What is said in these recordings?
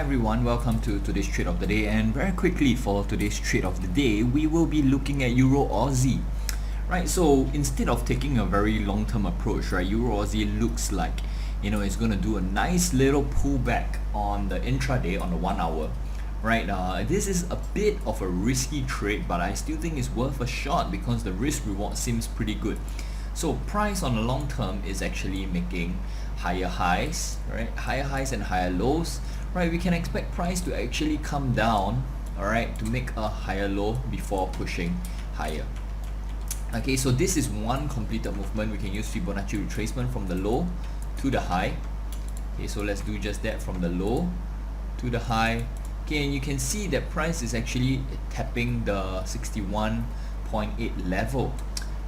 everyone, welcome to today's trade of the day, and very quickly for today's trade of the day we will be looking at Euro Aussie. Right, so instead of taking a very long-term approach, right, Euro Aussie looks like it's going to do a nice little pullback on the intraday on the 1 hour. Right, this is a bit of a risky trade, but I still think it's worth a shot because the risk reward seems pretty good. So price on the long term is actually making higher highs, right? Higher highs and higher lows, right? We can expect price to actually come down, all right, to make a higher low before pushing higher. Okay, so this is one completed movement. We can use Fibonacci retracement from the low to the high. Okay, so let's do just that, from the low to the high. Okay, and you can see that price is actually tapping the 61.8 level.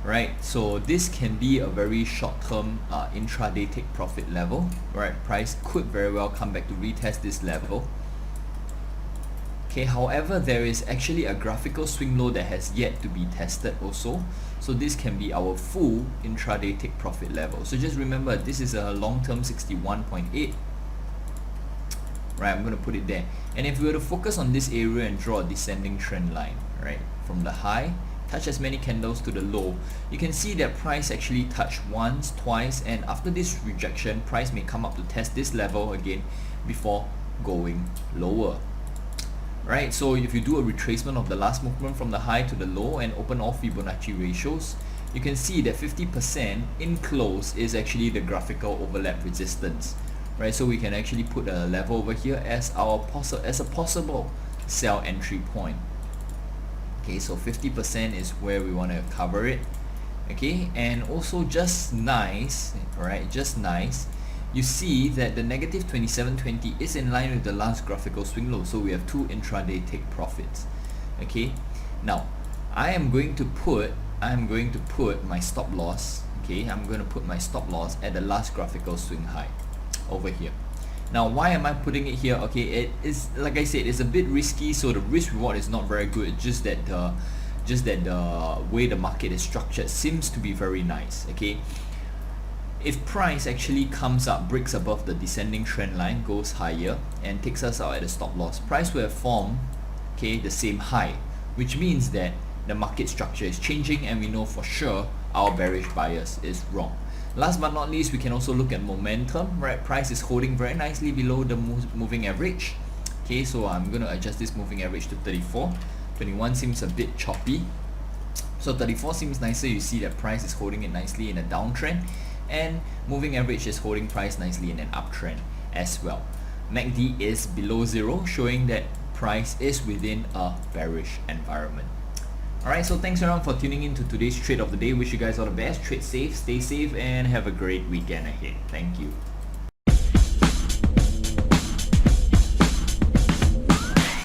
Right, so this can be a very short-term intraday take profit level. Right, price could very well come back to retest this level. Okay, however, there is actually a graphical swing low that has yet to be tested also. So this can be our full intraday take profit level. So just remember, this is a long-term 61.8. Right, I'm going to put it there. And if we were to focus on this area and draw a descending trend line, right, from the high, touch as many candles to the low, you can see that price actually touched once, twice, and after this rejection, price may come up to test this level again before going lower. Right, so if you do a retracement of the last movement from the high to the low and open all Fibonacci ratios, you can see that 50% in close is actually the graphical overlap resistance. Right, so we can actually put a level over here as a possible sell entry point. Okay, so 50% is where we want to cover it. Okay, and also just nice, alright, just nice, you see that the negative 27.20 is in line with the last graphical swing low, so we have two intraday take profits. Okay, now I am going to put my stop loss. Okay, I'm going to put my stop loss at the last graphical swing high over here. Now, why am I putting it here? Okay, it is, like I said, it's a bit risky, so the risk reward is not very good. Just that the way the market is structured seems to be very nice. Okay, if price actually comes up, breaks above the descending trend line, goes higher and takes us out at a stop loss, price will have formed, okay, the same high, which means that the market structure is changing, and we know for sure our bearish bias is wrong. Last but not least, we can also look at momentum. Right, price is holding very nicely below the moving average. Okay, so I'm going to adjust this moving average to 34. 21 seems a bit choppy, so 34 seems nicer. You see that price is holding it nicely in a downtrend, and moving average is holding price nicely in an uptrend as well. MACD is below zero, showing that price is within a bearish environment. Alright, so thanks everyone for tuning in to today's trade of the day. Wish you guys all the best. Trade safe, stay safe, and have a great weekend ahead. Thank you.